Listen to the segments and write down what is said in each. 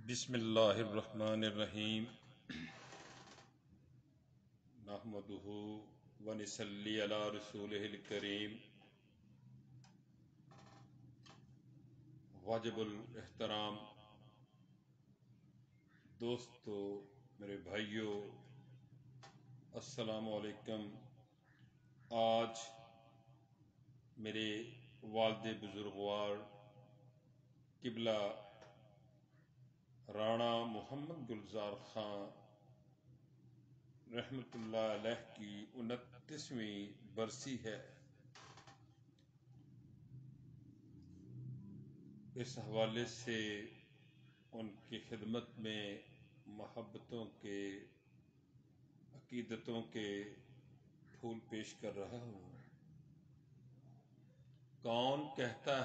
بسم اللہ الرحمن الرحیم نحمدہ ونصلی علی رسولہ الکریم واجب الاحترام دوستو، میرے بھائیوں، السلام علیکم۔ آج میرے والد بزرگوار قبلہ رانا محمد گلزار خان رحمت اللہ علیہ کی 29ویں برسی ہے۔ اس حوالے سے ان کی خدمت میں محبتوں کے، عقیدتوں کے پھول پیش کر رہا ہوں۔ کون کہتا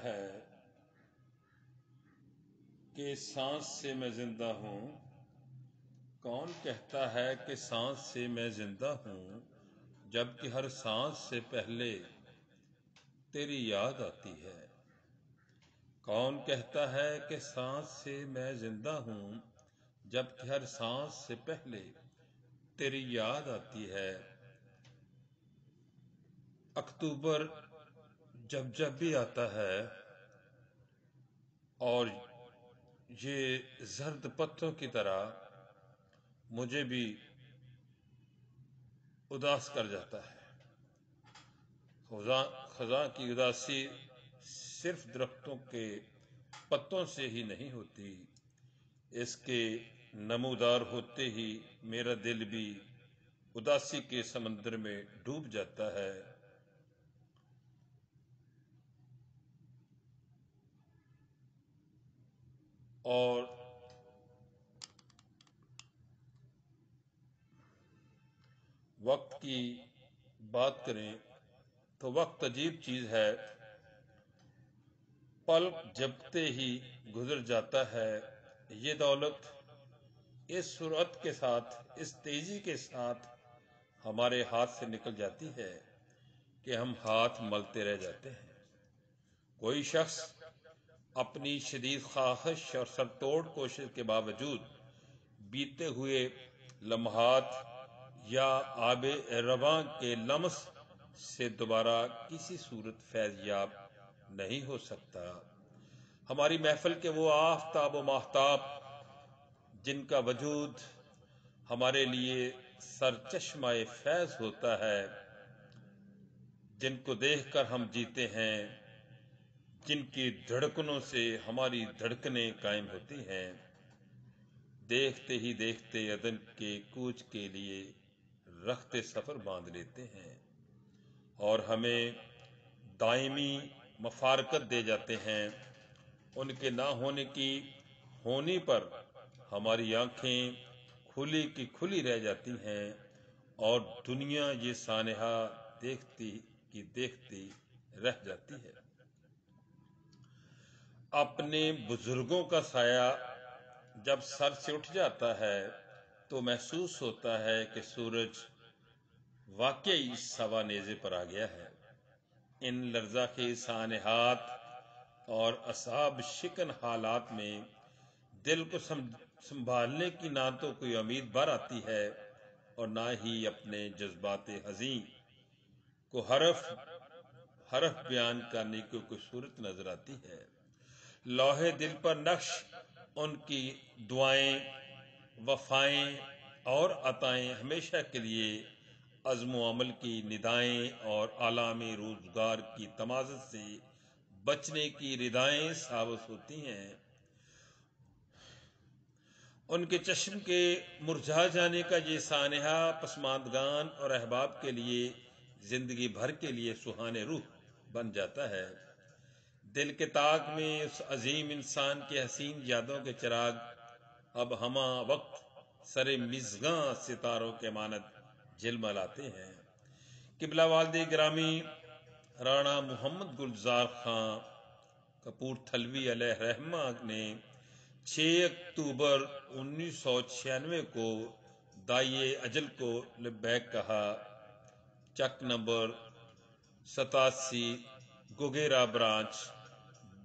ہے کہ سانس سے میں زندہ ہوں؟ کون کہتا ہے کہ سانس سے میں زندہ ہوں، جبکہ ہر سانس سے پہلے تیری یاد آتی ہے؟ کون کہتا ہے کہ سانس سے میں زندہ ہوں، جبکہ ہر سانس سے پہلے تیری یاد آتی ہے؟ اکتوبر جب بھی آتا ہے اور یہ زرد پتوں کی طرح مجھے بھی اداس کر جاتا ہے۔ خزاں کی اداسی صرف درختوں کے پتوں سے ہی نہیں ہوتی، اس کے نمودار ہوتے ہی میرا دل بھی اداسی کے سمندر میں ڈوب جاتا ہے۔ اور وقت کی بات کریں تو وقت عجیب چیز ہے، پلک جھپکتے ہی گزر جاتا ہے۔ یہ دولت اس سرعت کے ساتھ، اس تیزی کے ساتھ ہمارے ہاتھ سے نکل جاتی ہے کہ ہم ہاتھ ملتے رہ جاتے ہیں۔ کوئی شخص اپنی شدید خواہش اور سر توڑ کوشش کے باوجود بیتے ہوئے لمحات یا آب رواں کے لمس سے دوبارہ کسی صورت فیض یاب نہیں ہو سکتا۔ ہماری محفل کے وہ آفتاب و ماہتاب جن کا وجود ہمارے لیے سرچشمہ فیض ہوتا ہے، جن کو دیکھ کر ہم جیتے ہیں، جن کی دھڑکنوں سے ہماری دھڑکنیں قائم ہوتی ہیں، دیکھتے ہی دیکھتے عدن کے کوچ کے لیے رخت سفر باندھ لیتے ہیں اور ہمیں دائمی مفارقت دے جاتے ہیں۔ ان کے نہ ہونے کی ہونی پر ہماری آنکھیں کھلی کی کھلی رہ جاتی ہیں اور دنیا یہ سانحہ دیکھتی کی دیکھتی رہ جاتی ہے۔ اپنے بزرگوں کا سایہ جب سر سے اٹھ جاتا ہے تو محسوس ہوتا ہے کہ سورج واقعی سوا نیزے پر آ گیا ہے۔ ان لرزاخیز سانحات اور اعصاب شکن حالات میں دل کو سنبھالنے کی نہ تو کوئی امید بھر آتی ہے اور نہ ہی اپنے جذبات حزین کو حرف بیان کرنے کی کوئی صورت نظر آتی ہے۔ لوح دل پر نقش ان کی دعائیں، وفائیں اور عطائیں ہمیشہ کے لیے عزم و عمل کی ندائیں اور عالمی روزگار کی تمازت سے بچنے کی ردائیں ثابت ہوتی ہیں۔ ان کے چشم کے مرجھا جانے کا یہ سانحہ پسماندگان اور احباب کے لیے زندگی بھر کے لیے سہانے روح بن جاتا ہے۔ دل کے طاق میں اس عظیم انسان کے حسین یادوں کے چراغ اب ہمہ وقت سر مژگاں ستاروں کے مانند جلملاتے ہیں۔ قبلہ والد گرامی رانا محمد گلزار خان کپورتھلوی علیہ رحمہ نے 6 اکتوبر 1996 کو دائی اجل کو لبیک کہا۔ چک نمبر 87 گوگیرا برانچ،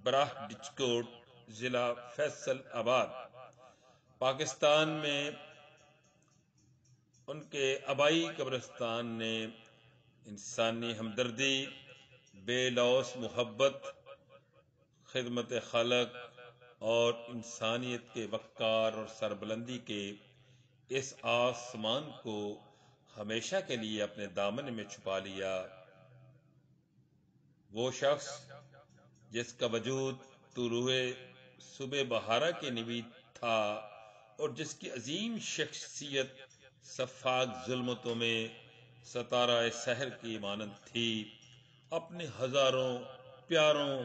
براہ ڈچکوٹ، ضلع فیصل آباد، پاکستان میں ان کے آبائی قبرستان نے انسانی ہمدردی، بے لوث محبت، خدمت خلق اور انسانیت کے وقار اور سربلندی کے اس آسمان کو ہمیشہ کے لیے اپنے دامن میں چھپا لیا۔ وہ شخص جس کا وجود طلوع صبح بہارا کے نوید تھا اور جس کی عظیم شخصیت سفاک ظلمتوں میں ستارہ سحر کی مانند تھی، اپنے ہزاروں پیاروں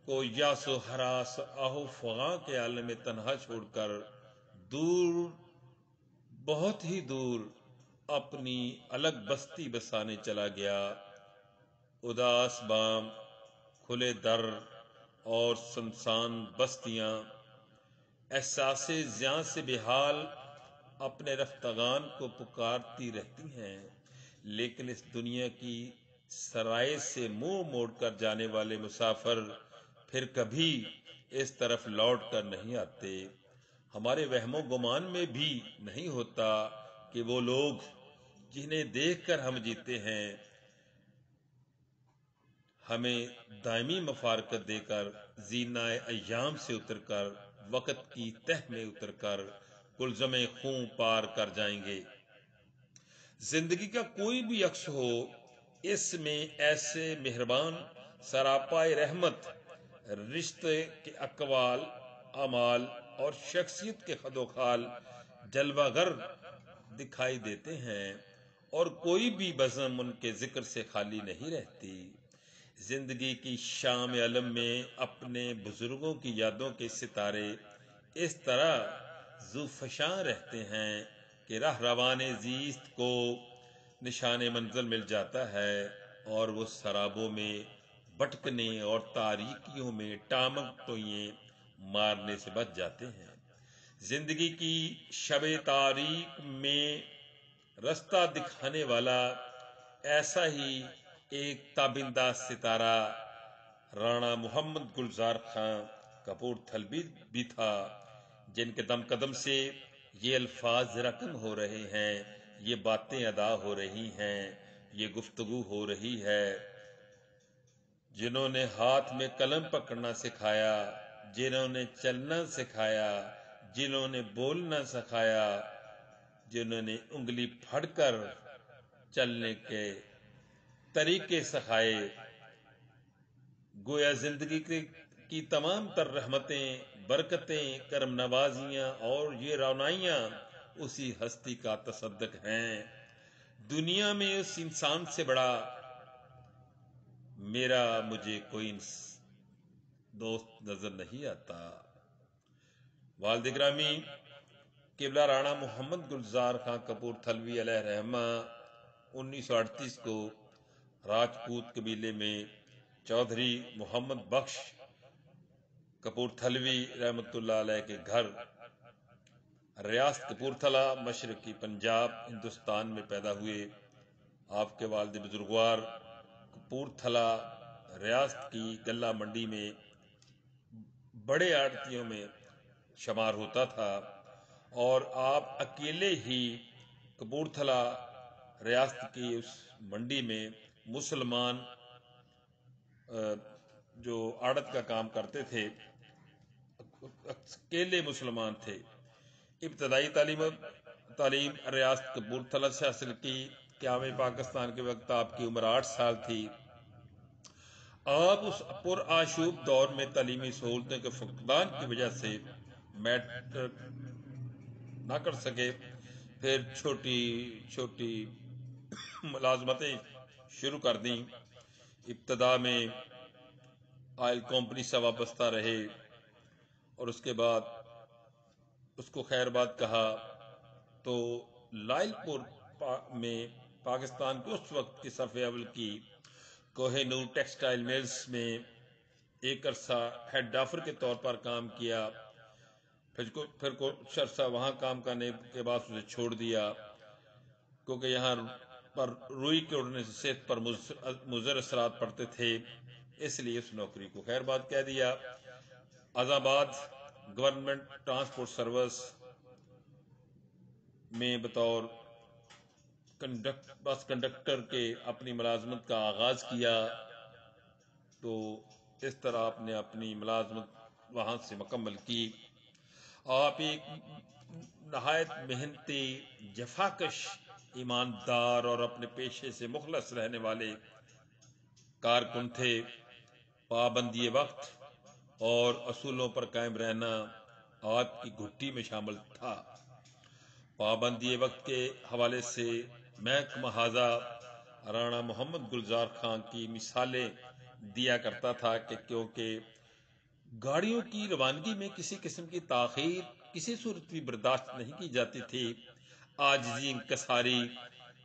کو یاس و ہراس آہو فغاں کے عالم میں تنہا چھوڑ کر دور، بہت ہی دور اپنی الگ بستی بسانے چلا گیا۔ اداس بام، کھلے در اور سنسان بستیاں احساس زیاں سے بحال اپنے رفتگان کو پکارتی رہتی ہیں، لیکن اس دنیا کی سرائے سے منہ موڑ کر جانے والے مسافر پھر کبھی اس طرف لوٹ کر نہیں آتے۔ ہمارے وہم و گمان میں بھی نہیں ہوتا کہ وہ لوگ جنہیں دیکھ کر ہم جیتے ہیں ہمیں دائمی مفارقت دے کر زینہ ایام سے اتر کر وقت کی تہ میں اتر کر کلزم خون پار کر جائیں گے۔ زندگی کا کوئی بھی عکس ہو، اس میں ایسے مہربان سراپائے رحمت رشتے کے اقوال، اعمال اور شخصیت کے خد و خال جلوہ گر دکھائی دیتے ہیں، اور کوئی بھی بزم ان کے ذکر سے خالی نہیں رہتی۔ زندگی کی شام علم میں اپنے بزرگوں کی یادوں کے ستارے اس طرح زوفشاں رہتے ہیں کہ راہ روان زیست کو نشان منزل مل جاتا ہے اور وہ سرابوں میں بھٹکنے اور تاریکیوں میں ٹامک ٹوئیں مارنے سے بچ جاتے ہیں۔ زندگی کی شب تاریک میں رستہ دکھانے والا ایسا ہی ایک تابندہ ستارہ رانا محمد گلزار خان کپور تھلوی بھی تھا، جن کے دم قدم سے یہ الفاظ رقم ہو رہے ہیں، یہ باتیں ادا ہو رہی ہیں، یہ گفتگو ہو رہی ہے، جنہوں نے ہاتھ میں قلم پکڑنا سکھایا، جنہوں نے چلنا سکھایا، جنہوں نے بولنا سکھایا، جنہوں نے انگلی پھڑ کر چلنے کے طریقے سکھائے۔ گویا زندگی کی تمام تر رحمتیں، برکتیں، کرم نوازیاں اور یہ رونائیاں اسی ہستی کا تصدق ہیں۔ دنیا میں اس انسان سے بڑا مجھے کوئی دوست نظر نہیں آتا۔ والد گرامی قبلہ رانا محمد گلزار خان کپور تھلوی علیہ رحمہ 1938 کو راجپوت قبیلے میں چودھری محمد بخش کپور تھلوی رحمۃ اللہ علیہ کے گھر ریاست کپورتھلا، مشرقی پنجاب، ہندوستان میں پیدا ہوئے۔ آپ کے والد بزرگوار کپورتھلا ریاست کی غلہ منڈی میں بڑے آڑتیوں میں شمار ہوتا تھا، اور آپ اکیلے ہی کپورتھلا ریاست کی اس منڈی میں مسلمان جو آڑت کا کام کرتے تھے، اکیلے مسلمان تھے۔ ابتدائی تعلیم ریاست کپورتھلا سے حاصل کی۔ قیام پاکستان کے وقت آپ کی عمر 8 سال تھی۔ آپ اس پر آشوب دور میں تعلیمی سہولتوں کے فقدان کی وجہ سے میٹرک نہ کر سکے، پھر چھوٹی چھوٹی ملازمتیں شروع کر دیں۔ ابتدا میں آئل کمپنی سے وابستہ رہے اور اس کے بعد اس کو خیر بات کہا تو لائل پور میں پاکستان کے اس وقت کے صف اول کی کوہ نور ٹیکسٹائل میلز میں ایک عرصہ ہیڈ ڈافر کے طور پر کام کیا، پھر کچھ عرصہ وہاں کام کرنے کے بعد اسے چھوڑ دیا، کیونکہ یہاں پر روئی کے اڑنے سے صحت پر مضر اثرات پڑتے تھے۔ اس لیے اس نوکری کو خیر بات کہہ دیا۔ آزاباد گورنمنٹ ٹرانسپورٹ سروس میں بطور بس کنڈکٹر کے اپنی ملازمت کا آغاز کیا، تو اس طرح آپ نے اپنی ملازمت وہاں سے مکمل کی۔ آپ ایک نہایت محنتی، جفاکش، ایماندار اور اپنے پیشے سے مخلص رہنے والے کارکن تھے۔ پابندی وقت اور اصولوں پر قائم رہنا آپ کی گھٹی میں شامل تھا۔ پابندی وقت کے حوالے سے محکمہ حاضہ رانا محمد گلزار خان کی مثالیں دیا کرتا تھا کہ کیونکہ گاڑیوں کی روانگی میں کسی قسم کی تاخیر کسی صورت بھی برداشت نہیں کی جاتی تھی۔ عاجزی، انکساری،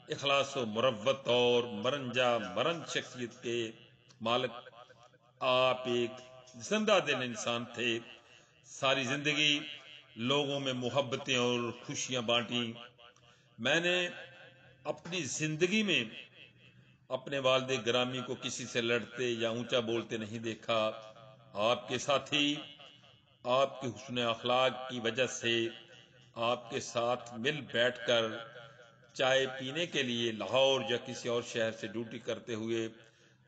اخلاص و مروت اور مرنجا مرن شخصیت کے مالک آپ ایک زندہ دل انسان تھے۔ ساری زندگی لوگوں میں محبتیں اور خوشیاں بانٹی۔ میں نے اپنی زندگی میں اپنے والد گرامی کو کسی سے لڑتے یا اونچا بولتے نہیں دیکھا۔ آپ کے ساتھی آپ کے حسن اخلاق کی وجہ سے آپ کے ساتھ مل بیٹھ کر چائے پینے کے لیے لاہور یا کسی اور شہر سے ڈیوٹی کرتے ہوئے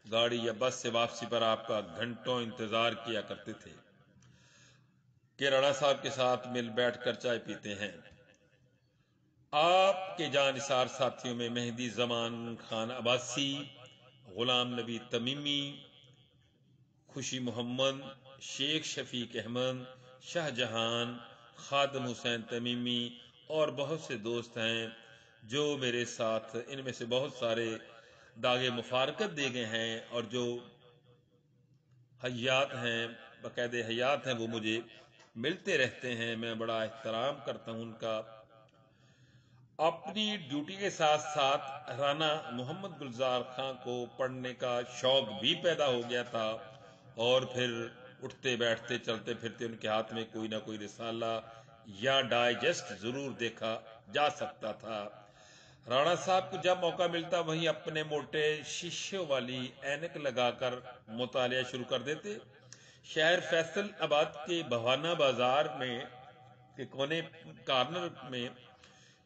گاڑی یا بس سے واپسی پر آپ کا گھنٹوں انتظار کیا کرتے تھے کہ رانا صاحب کے ساتھ مل بیٹھ کر چائے پیتے ہیں۔ آپ کے جانثار ساتھیوں میں مہدی زمان خان عباسی، غلام نبی تمیمی، خوشی محمد، شیخ شفیق احمد، شاہ جہان، خادم حسین تمیمی اور بہت سے دوست ہیں جو میرے ساتھ، ان میں سے بہت سارے داغے مفارقت دے گئے ہیں اور جو حیات ہیں، باقاعدہ حیات ہیں، وہ مجھے ملتے رہتے ہیں۔ میں بڑا احترام کرتا ہوں ان کا۔ اپنی ڈیوٹی کے ساتھ ساتھ رانا محمد گلزار خان کو پڑھنے کا شوق بھی پیدا ہو گیا تھا، اور پھر اٹھتے بیٹھتے چلتے پھرتے ان کے ہاتھ میں کوئی نہ کوئی رسالہ یا ڈائجسٹ ضرور دیکھا جا سکتا تھا۔ رانا صاحب کو جب موقع ملتا وہیں اپنے موٹے شیشوں والی اینک لگا کر مطالعہ شروع کر دیتے۔ شہر فیصل آباد کے بہانہ بازار میں کے کونے کارنر میں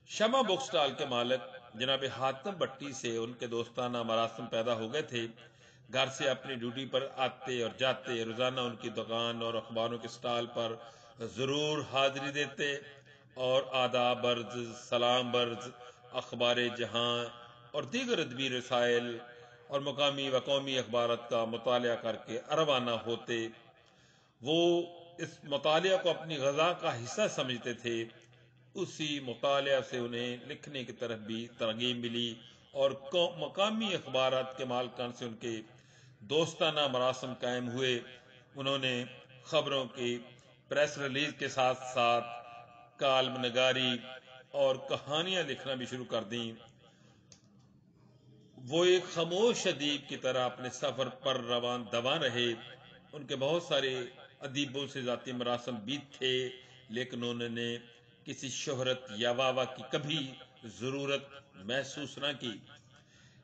شمع بک سٹال کے مالک جناب حاتم بٹی سے ان کے دوستانہ مراسم پیدا ہو گئے تھے۔ گھر سے اپنی ڈیوٹی پر آتے اور جاتے، روزانہ ان کی دکان اور اخباروں کے سٹال پر ضرور حاضری دیتے اور آداب عرض، سلام عرض، اخبار جہاں اور دیگر ادبی رسائل اور مقامی و قومی اخبارات کا مطالعہ کر کے روانہ ہوتے۔ وہ اس مطالعہ کو اپنی غذا کا حصہ سمجھتے تھے۔ اسی مطالعہ سے انہیں لکھنے کی طرف بھی ترغیب ملی اور مقامی اخبارات کے مالکان سے ان کے دوستانہ مراسم قائم ہوئے۔ انہوں نے خبروں کی پریس ریلیز کے ساتھ ساتھ کالم نگاری اور کہانیاں لکھنا بھی شروع کر دیں۔ وہ ایک خاموش ادیب کی طرح اپنے سفر پر دواں رہے۔ ان کے بہت سارے ادیبوں سے ذاتی مراسم بھی تھے، لیکن انہوں نے کسی شہرت یا واہ کی کبھی ضرورت محسوس نہ کی۔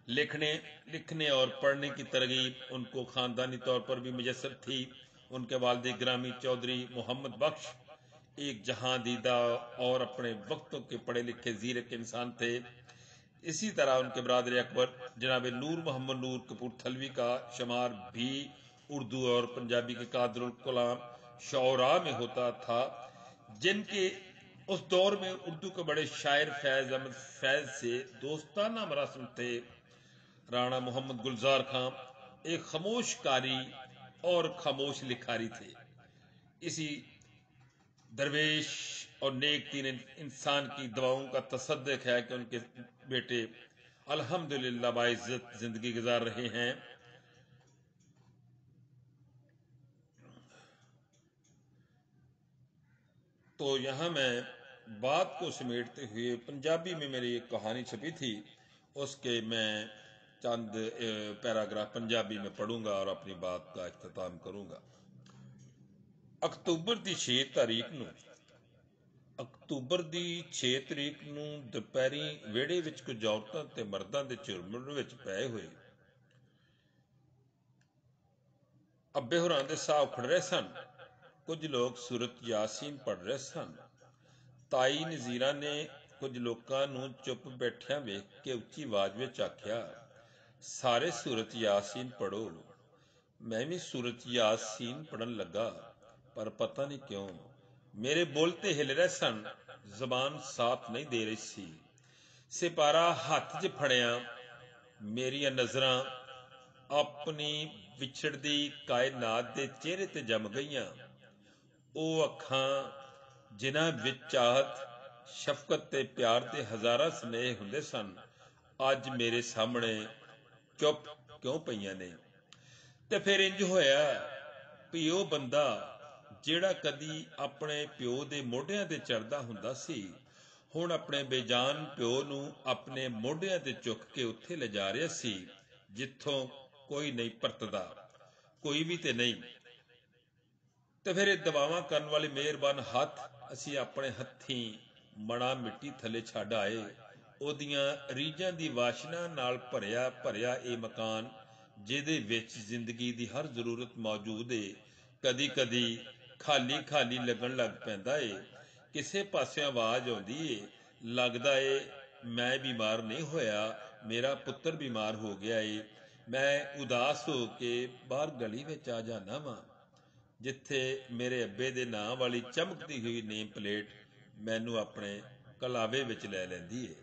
لکھنے اور پڑھنے کی ترغیب ان کو خاندانی طور پر بھی میسر تھی۔ ان کے والد گرامی چودھری محمد بخش ایک جہاں دیدہ اور اپنے وقتوں کے پڑھے لکھے زیرک انسان تھے۔ اسی طرح ان کے برادر اکبر جناب نور محمد نور کپورتھلوی کا شمار بھی اردو اور پنجابی کے قادر الکلام شعراء میں ہوتا تھا، جن کے اس دور میں اردو کے بڑے شاعر فیض احمد فیض سے دوستانہ مراسم تھے۔ رانا محمد گلزار خان ایک خاموش قاری اور خاموش لکھاری تھے۔ اسی درویش اور نیک دین انسان کی دعاؤں کا تصدق ہے کہ ان کے بیٹے الحمدللہ باعزت زندگی گزار رہے ہیں۔ تو یہاں میں بات کو سمیٹتے ہوئے پنجابی میں میری ایک کہانی چھپی تھی، اس کے میں چند پیراگراف پنجابی میں پڑھوں گا اور اپنی بات کا اختتام کروں گا۔ اکتوبر دی 6 تاریخ ਨੂੰ ਦੁਪਹਿਰੀ ਵਿਹੜੇ ਵਿੱਚ ਕੁਝ ਔਰਤਾਂ ਤੇ ਮਰਦਾਂ ਦੇ ਝੁਰਮੁਰ ਵਿੱਚ ਪਏ ਹੋਏ ਅੱਬੇ ਹੋਰਾਂ ਦੇ ਸਾਹ ਉਖੜ ਰਹੇ ਸਨ। ਕੁਝ ਲੋਕ ਸੂਰਤ ਯਾਸੀਨ ਪੜ੍ਹ ਰਹੇ ਸਨ। ਤਾਈ ਨਜ਼ੀਰਾ ਨੇ ਕੁਝ ਲੋਕਾਂ ਨੂੰ ਚੁੱਪ ਬੈਠਿਆਂ ਵੇਖ ਕੇ ਉੱਚੀ ਆਵਾਜ਼ ਵਿੱਚ ਆਖਿਆ, ਸਾਰੇ ਸੂਰਤ ਯਾਸੀਨ ਪੜ੍ਹੋ। ਮੈਂ ਵੀ ਸੂਰਤ ਯਾਸੀਨ ਪੜ੍ਹਨ ਲੱਗਾ, ਪਰ ਪਤਾ ਨਹੀਂ ਕਿਉਂ ਮੇਰੇ ਬੁੱਲ੍ਹ ਤੇ ਹਿੱਲ ਰਹੇ ਸਨ, ਜ਼ਬਾਨ ਸਾਥ ਨਹੀਂ ਦੇ ਰਹੀ ਸੀ। ਸਿਪਾਰਾ ਹੱਥ 'ਚ ਫੜਿਆ ਮੇਰੀਆਂ ਨਜ਼ਰਾਂ ਆਪਣੀ ਵਿਛੜਦੀ ਕਾਇਨਾਤ ਦੇ ਚਿਹਰੇ ਤੇ ਜੰਮ ਗਈਆਂ। ਉਹ ਅੱਖਾਂ ਜਿਨ੍ਹਾਂ ਵਿੱਚ ਚਾਹਤ, ਸ਼ਫਕਤ ਤੇ ਪਿਆਰ ਦੇ ਹਜ਼ਾਰਾਂ ਸੁਨੇਹੇ ਹੁੰਦੇ ਸਨ, ਅੱਜ ਮੇਰੇ ਸਾਹਮਣੇ ਚੁੱਪ ਕਿਉਂ ਪਈਆਂ ਨੇ। ਤੇ ਫਿਰ ਇੰਜ ਹੋਇਆ ਵੀ ਉਹ ਬੰਦਾ ਜਿਹੜਾ ਕਦੀ ਆਪਣੇ ਪਿਓ ਦੇ ਮੋਢਿਆਂ ਤੇ ਚੜ੍ਹਦਾ ਹੁੰਦਾ ਸੀ, ਹੁਣ ਆਪਣੇ ਬੇਜਾਨ ਪਿਓ ਨੂੰ ਆਪਣੇ ਮੋਢਿਆਂ ਤੇ ਚੁੱਕ ਕੇ ਉੱਥੇ ਲਿਜਾ ਰਿਹਾ ਸੀ ਜਿੱਥੋਂ ਕੋਈ ਨਹੀਂ ਪਰਤਦਾ, ਕੋਈ ਵੀ ਤੇ ਨਹੀਂ। ਤੇ ਫਿਰ ਇਹ ਦਵਾਵਾਂ ਕਰਨ ਵਾਲੇ ਮਿਹਰਬਾਨ ਹੱਥ ਅਸੀਂ ਆਪਣੇ ਹੱਥੀਂ ਮਣਾ ਮਿੱਟੀ ਥੱਲੇ ਛੱਡ ਆਏ। ਉਹਦੀਆਂ ਰੀਝਾਂ ਦੀ ਵਾਸ਼ਨਾ ਨਾਲ ਭਰਿਆ ਇਹ ਮਕਾਨ, ਜਿਹਦੇ ਵਿੱਚ ਜ਼ਿੰਦਗੀ ਦੀ ਹਰ ਜ਼ਰੂਰਤ ਮੌਜੂਦ ਏ, ਕਦੀ ਕਦੀ ਖਾਲੀ ਖਾਲੀ ਲੱਗਣ ਲੱਗ ਪੈਂਦਾ ਏ। ਕਿਸੇ ਪਾਸਿਓਂ ਆਵਾਜ਼ ਆਉਂਦੀ ਏ, ਲੱਗਦਾ ਏ ਮੈਂ ਬਿਮਾਰ ਨਹੀਂ ਹੋਇਆ, ਮੇਰਾ ਪੁੱਤਰ ਬਿਮਾਰ ਹੋ ਗਿਆ ਏ। ਮੈਂ ਉਦਾਸ ਹੋ ਕੇ ਬਾਹਰ ਗਲੀ ਵਿੱਚ ਆ ਜਾਂਦਾ ਵਾਂ, ਜਿੱਥੇ ਮੇਰੇ ਅੱਬੇ ਦੇ ਨਾਂ ਵਾਲੀ ਚਮਕਦੀ ਹੋਈ ਨੇਮ ਪਲੇਟ ਮੈਨੂੰ ਆਪਣੇ ਕਲਾਵੇ ਵਿੱਚ ਲੈ ਲੈਂਦੀ ਏ।